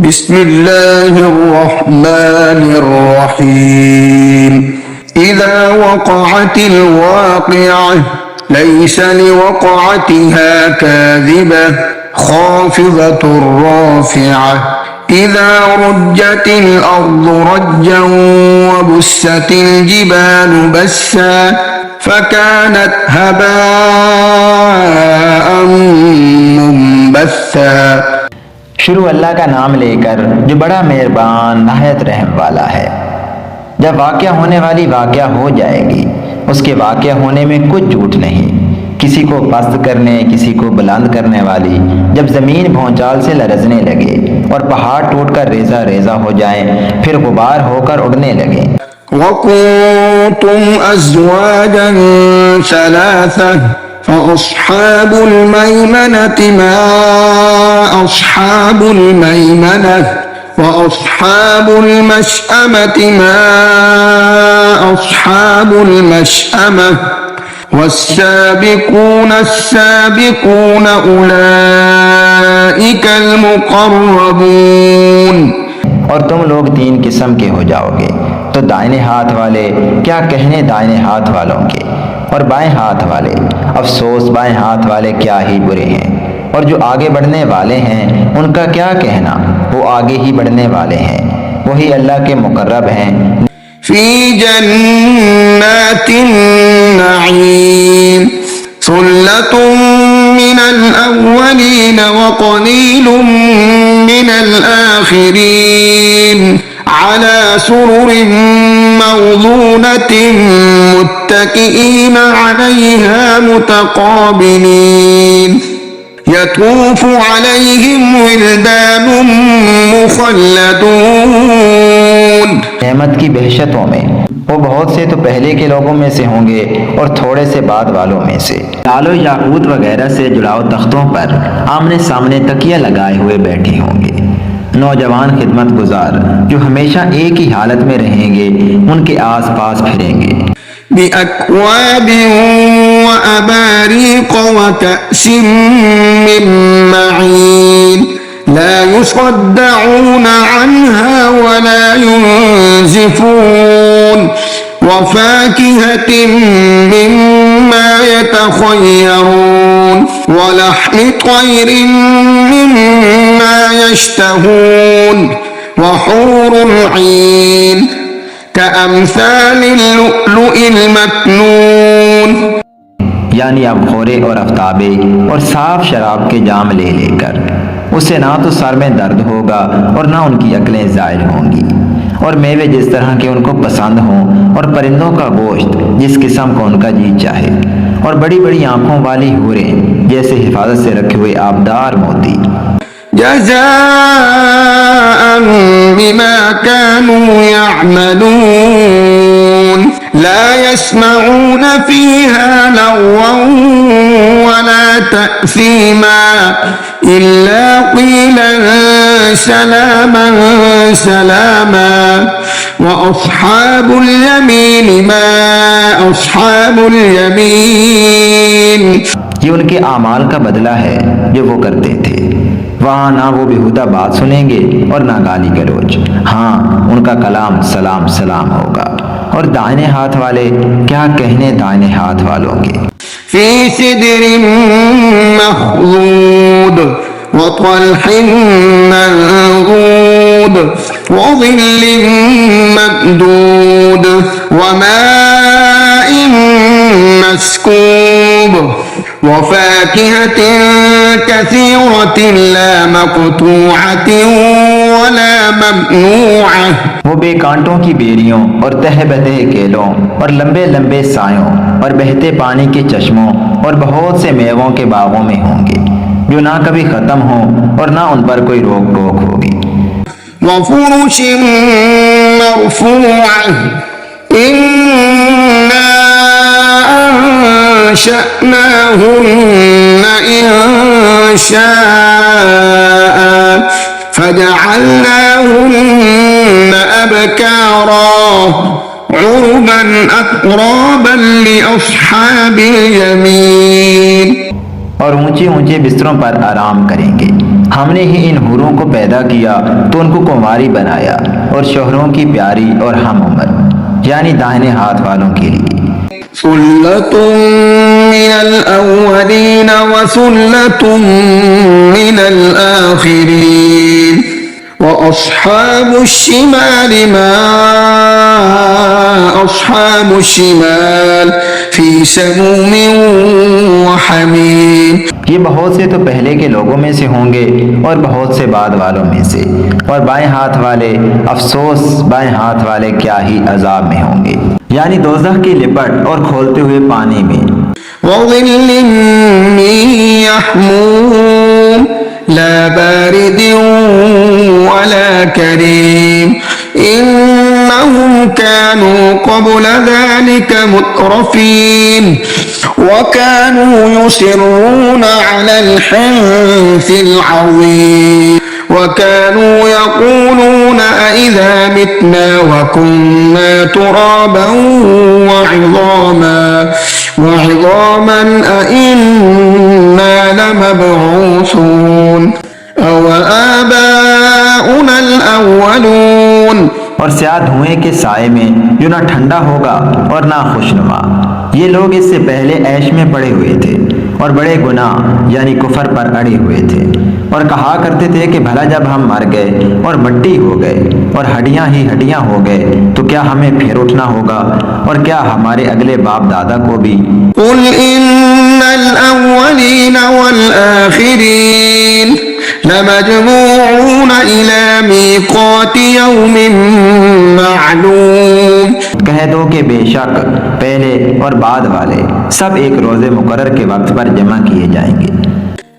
बिस्मिल्लाहिर्रहमानिर्रहीम। इज़ा वक़अतिल वाक़िअह लैस लिवक़अतिहा काज़िबह ख़ाफ़िज़तुर राफ़िअह। इज़ा रुज्जतिल अर्ज़ु रज्जन वबुस्सतिल जिबालु बस्सा फ़कानत हबाअन मुंबस्सा। शुरू अल्लाह का नाम लेकर जो बड़ा मेहरबान नहायत रहम वाला है। जब वाक़या होने वाली वाक़या हो जाएगी, उसके वाक़या होने में कुछ झूठ नहीं। किसी को पस्त करने, किसी को बुलंद करने वाली जब ज़मीन भौचाल से लरज़ने लगे और पहाड़ टूटकर रेज़ा रेज़ा हो जाए, फिर गुबार होकर उड़ने लगे। वकुंतुम अज़वाजन सलासा फ़अस्हाबुल मैमनति मा अस्हाबुल मैमनह वअस्हाबुल मशअमति मा अस्हाबुल मशअमह वस्साबिकून अस्साबिकून उलाइकल मुक़र्रबून। और तुम लोग तीन किस्म के हो जाओगे, तो दाहिने हाथ वाले क्या कहने दाहिने हाथ वालों के, और बाएं हाथ वाले अफसोस बाएं हाथ वाले क्या ही बुरे हैं। और जो आगे बढ़ने वाले हैं उनका क्या कहना, वो आगे ही बढ़ने वाले हैं, वही अल्लाह के मुकर्रब हैं। फी जन्नातिन नईम सुल्लतुम मिनल अव्वलीन व क़लीलुम मिनल आखिरीन अला सुरुरिन मौज़ूनतिन मुत्तकिईन अलैहा मुतक़ाबिलीन यतूफ़ु अलैहिम विल्दानुम मुख़ल्लदून। नेमत की बहशतों में वो बहुत से तो पहले के लोगों में से होंगे और थोड़े से बाद वालों में से। लालो याकूत वगैरह से जुड़ाव तख्तों पर आमने सामने तकिया लगाए हुए बैठे होंगे। नौजवान खिदमत गुजार जो हमेशा एक ही हालत में रहेंगे, उनके आस पास फिरेंगे। बिअक्वाबिन व अबारीक़ व कअसिन मिन मईन ला युसद्दऊन अन्हा व ला युनज़िफून व फाकिहतिन मिम्मा यतख़य्यरून व लहमि तयरिन मिम्मा यश्तहून व हूरुल ईन कअम्सालिल लुअलुइल मकनून। यानी अब खोरे और आफ्ताबे और साफ शराब के जाम ले लेकर उससे ना तो सर में दर्द होगा और ना उनकी अक्लें ज़ायल होंगी, और मेवे जिस तरह के उनको पसंद हों, और परिंदों का गोश्त जिस किस्म को उनका जी चाहे, और बड़ी बड़ी आंखों वाली हूरें जैसे हिफाजत से रखे हुए आबदार मोती। जज़ाअन बिमा कानू यअमलून ला यस्मऊन फीहा लग़वन वला तअसीमा इल्ला क़ीलन सलामन सलामा व अस्हाबुल यमीन मा अस्हाबुल यमीन। ये उनके आमाल का बदला है जो वो करते थे। वहाँ ना वो बेहुदा बात सुनेंगे और ना गाली गलौज। हाँ, उनका कलाम सलाम सलाम होगा। और दाहिने हाथ वाले क्या कहने दाहिने हाथ वालों के। फी सिदरिन मख़ज़ूद व तल्हिन मंज़ूद व ज़िल्लिन ममदूद व माइन मस्कूब व फाकिहतिन कसीरतिन ला मक़तूअतिन व ला ममनूअह। वो बेकांटों की बेरियों और तह बतह केलों और लंबे लंबे सायों और बहते पानी के चश्मों और बहुत से मेवों के बागों में होंगे, जो ना कभी खत्म हो और ना उन पर कोई रोक टोक होगी। व फ़ुरुशिन मरफ़ूअह इन्ना अंशअनाहुन्न इंशाअ फजअलनाहुन्न अबकारा उरुबन अतराबन लिअस्हाबिल यमीन। और ऊंचे ऊंचे बिस्तरों पर आराम करेंगे। हमने ही इन हूरों को पैदा किया तो उनको कुमारी बनाया और शोहरों की प्यारी और हम उम्र, यानी दाहिने हाथ वालों के लिए। सुल्लतुम मिनल अव्वलीन व सुल्लतुम मिनल आखिरीन व अस्हाबुश शिमाल मा अस्हाबुश शिमाल फी समूमिन व हमीम। ये बहुत से तो पहले के लोगों में से होंगे और बहुत से बाद वालों में से, और बाएं हाथ वाले अफसोस बाएं हाथ वाले क्या ही अजाब में होंगे, यानी दोज़ख की लिपट और खोलते हुए पानी में। वज़िल्लिम मिन यहमूम ला बारिदिन वला करीम इन्नहुम कानू क़ब्ल ज़ालिका मुत्रफीन वकानू युसिर्रून अलल हिन्सिल अज़ीम वकानू यक़ूलून अइज़ा मितना वकुन्ना तुराबन वइज़ामन अइन्ना लमबऊसून अव आबाउनल अव्वलून। और स्याह धुएं के साए में जो ना ठंडा होगा और ना खुशनुमा। ये लोग इससे पहले ऐश में पड़े हुए थे और बड़े गुनाह यानी कुफर पर अड़े हुए थे, और कहा करते थे कि भला जब हम मर गए और मिट्टी हो गए और हड्डियां ही हड्डियां हो गए तो क्या हमें फिर उठना होगा, और क्या हमारे अगले बाप दादा को भी। कुल इन्नल अव्वलीन वल आखिरीन लमजमूऊन इला मीक़ाति यौमिन मालूम। कह दो कि बेशक पहले और बाद वाले सब एक रोजे मुकर्रर के वक्त पर जमा किए जाएंगे।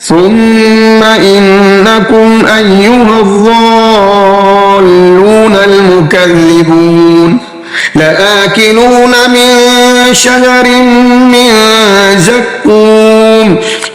सुम्मा इन्नकुम अय्युहज़्ज़ाल्लूनल मुकज़्ज़िबून लआकिलून मिन शजरिन मिन ज़क्कूम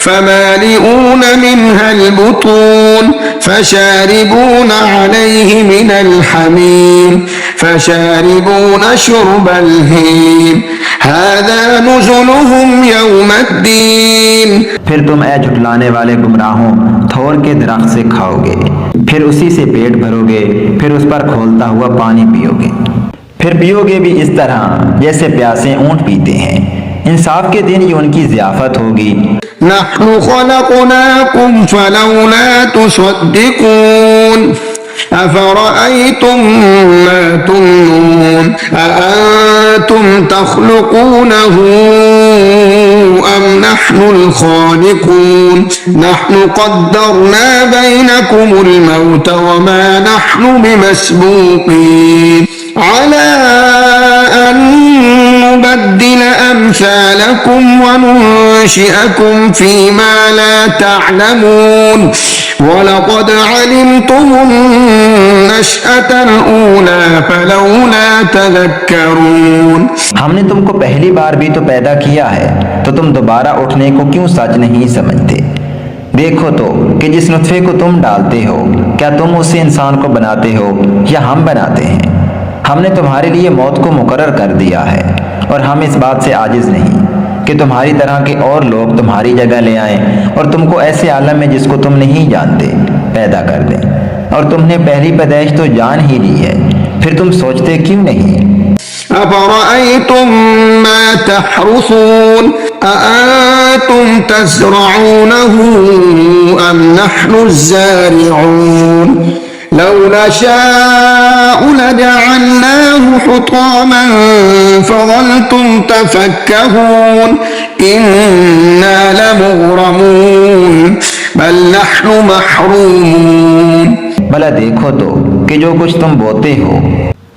फमालिऊन मिनहल बुतून फशारिबून अलैहि मिनल हमीम फशारिबून शुर्बल हीम हाज़ा नुज़ुलुहुम यौमद्दीन। फिर तुम ऐ झुटलाने वाले गुमराहों थोर के दरख्त से खाओगे, फिर उसी से पेट भरोगे, फिर उस पर खोलता हुआ पानी पियोगे, फिर पियोगे भी इस तरह जैसे प्यासे ऊंट पीते हैं। इंसाफ के दिन ये उनकी ज़ियाफत होगी। नहनु खलक़नाकुम फलौला तुसद्दिक़ून अफ़रअयतुम मा तुमनून अअंतुम तख़्लुक़ूनहु अम नहनुल ख़ालिक़ून नहनु क़द्दरना बैनकुमुल मौत वमा नहनु बिमस्बूक़ीन अला अन नुबद्दिल अम्सालकुम वनुनशिअकुम फ़ीमा ला तअलमून वलक़द अलिमतुमुन नशअतल ऊला फलौला तज़क्करून। हमने तुमको पहली बार भी तो पैदा किया है, तो तुम दोबारा उठने को क्यों सच नहीं समझते? देखो तो कि जिस नुत्फे को तुम डालते हो क्या तुम उसे इंसान को बनाते हो या हम बनाते हैं? हमने तुम्हारे लिए मौत को मुकर्रर कर दिया है, और हम इस बात से आजिज नहीं कि तुम्हारी तरह के और लोग तुम्हारी जगह ले आएं और तुमको ऐसे आलम में जिसको तुम नहीं जानते पैदा कर दें। और तुमने पहली पैदाइश तो जान ही ली है, फिर तुम सोचते क्यों नहीं? अफ़रअयतुम मा तहरुसून अअंतुम तज़रऊनहु अम नहनुज़्ज़ारिऊन लौ नशाअ लजअलनाहु हुतामन फज़ल्तुम तफ़क्कहून इन्ना लमुग़रमून बल नहनु महरूमून। भला देखो तो कि जो कुछ तुम बोते हो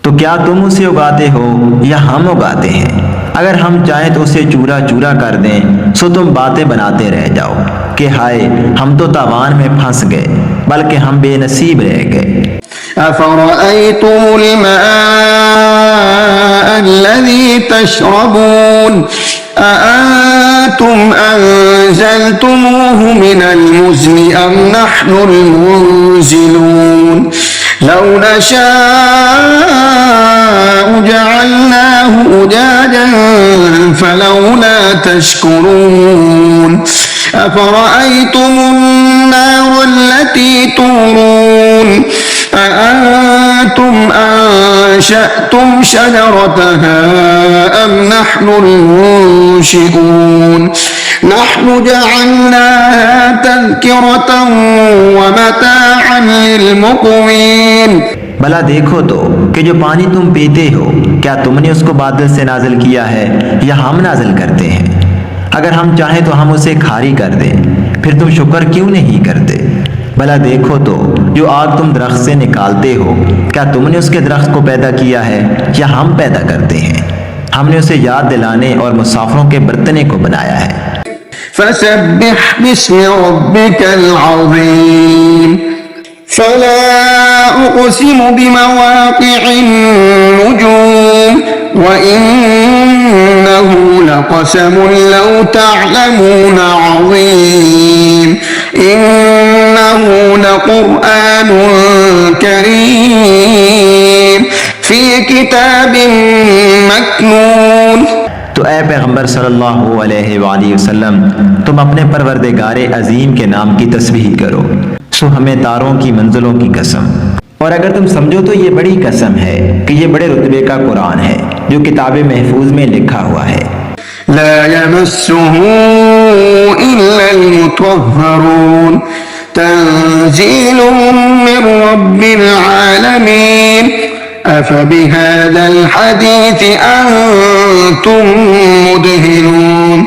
तो क्या तुम उसे उगाते हो या हम उगाते हैं? अगर हम चाहें तो उसे चूरा चूरा कर दें, सो तुम बातें बनाते रह जाओ कि हाय हम तो तावान में फंस गए, बल्कि हम बेनसीब रह गए। अफ़रअयतुमुल माअ अल्लज़ी तशरबून अअंतुम अंज़लतुमूहु मिनल मुज़्नि अम नहनुल मुनज़िलून लौ नशाअ जअलनाहु उजाजन फलौला तशकुरून अफ़रअयतुमुन नार التي تورون أأنتم أنشأتم شجرتها أم نحن المنشئون نحن جعلناها تذكرة ومتاعا للمقوين। भला देखो तो कि जो पानी तुम पीते हो क्या तुमने उसको बादल से नाजिल किया है या हम नाजिल करते हैं? अगर हम चाहें तो हम उसे खारी कर दें, फिर तुम शुक्र क्यों नहीं करते? भला देखो तो जो आग तुम दरख्त से निकालते हो क्या तुमने उसके दरख्त को पैदा किया है या हम पैदा करते हैं? हमने उसे याद दिलाने और मुसाफिरों के बर्तने को बनाया है। फसब्बिह बिस्मि रब्बिकल अज़ीम फला उक़सिमु बिमवाक़िअन नुजूम व इन्नहु लक़समुन लौ तअलमून अज़ीम इन्नहु लक़ुरआनुन करीम फी किताबिन मकनून। तो ए पैगंबर सल्लल्लाहु अलैहि वसल्लम तुम अपने परवरदिगारे अजीम के नाम की तस्बीह करो, सो हमें तारों की मंजिलों की कसम। और अगर तुम समझो तो ये बड़ी कसम है कि ये बड़े रुतबे का कुरान है जो किताब महफूज में लिखा हुआ है। ला यमस्सुहु इल्लल मुतहहरून तंजीलुम मिर रब्बिल आलमीन अफबिहाज़ल हदीस अंतुम मुदहिनून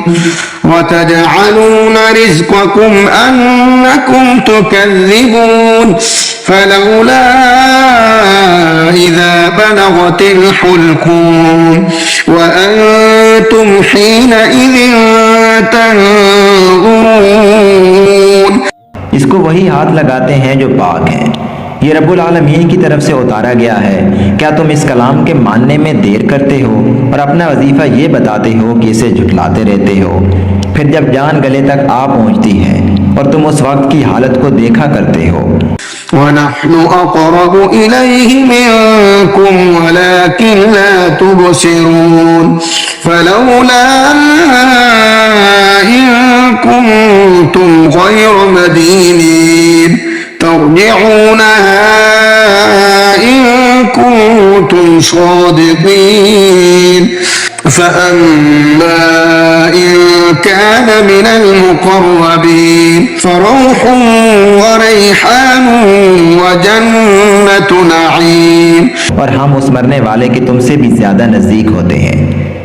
वतजअलून रिज़्क़कुम अन्नकुम तुकज़्ज़िबून फलौला इज़ा बलगतिल हुल्क़ूम वअंतुम हीनइज़िन तंज़ुरून। इसको वही हाथ लगाते हैं जो पाक हैं, ये रब्बुल आलमीन की तरफ से उतारा गया है। क्या तुम इस कलाम के मानने में देर करते हो और अपना वजीफा ये बताते हो कि इसे झुटलाते रहते हो? फिर जब जान गले तक आ पहुंचती है और तुम उस वक्त की हालत को देखा करते हो। वनहनु अक़रबु इलैहि मिनकुम वलाकिन ला तुबसिरून फलौला इन कुंतुम गैर मदीनीन तर्जिऊनहा इन कुंतुम सादिकीन फअम्मा इन कान मिनल मुक़र्रबीन फरौह व रैहान व जन्नतु नईम। और हम उस मरने वाले के तुमसे भी ज्यादा नजदीक होते हैं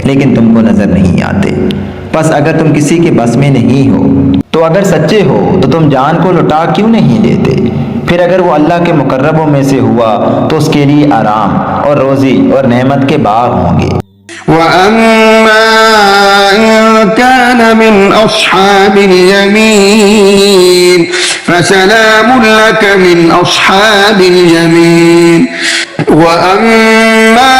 लेकिन तुमको नजर नहीं आते। बस अगर तुम किसी के बस में नहीं हो तो अगर सच्चे हो तो तुम जान को लुटा क्यों नहीं देते? फिर अगर वो अल्लाह के मुकर्रबों में से हुआ तो उसके लिए आराम और रोजी और नेमत के बाग होंगे। वअम्मा इन कान मिन अस्हाबिल यमीन फसलामुन लक मिन अस्हाबिल यमीन वअम्मा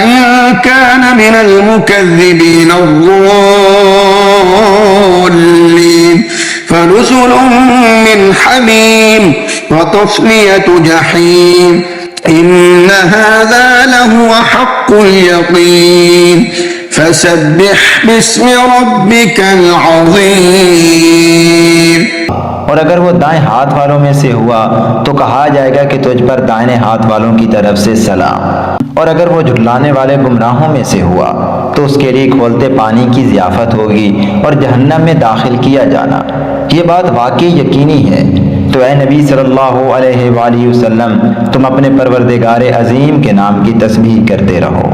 इन कान मिनल मुकज़्ज़िबीन अज़्ज़ालिमीन फनुज़ुलुम मिन हमीम व तस्लियतु जहीम इन्न हाज़ा लहुव हक़्क़ुल यक़ीन फसब्बिह बिस्मि रब्बिकल अज़ीम। और अगर वो दाएं हाथ वालों में से हुआ तो कहा जाएगा कि तुझ पर दाहिने हाथ वालों की तरफ से सलाम। और अगर वो झुटलाने वाले गुमराहों में से हुआ तो उसके लिए खोलते पानी की ज़ियाफ़त होगी और जहन्नम में दाखिल किया जाना। ये बात वाकई यकीनी है। तो ए नबी सल्लल्लाहु अलैहि वसल्लम तुम अपने परवरदिगार अजीम के नाम की तस्बीह करते रहो।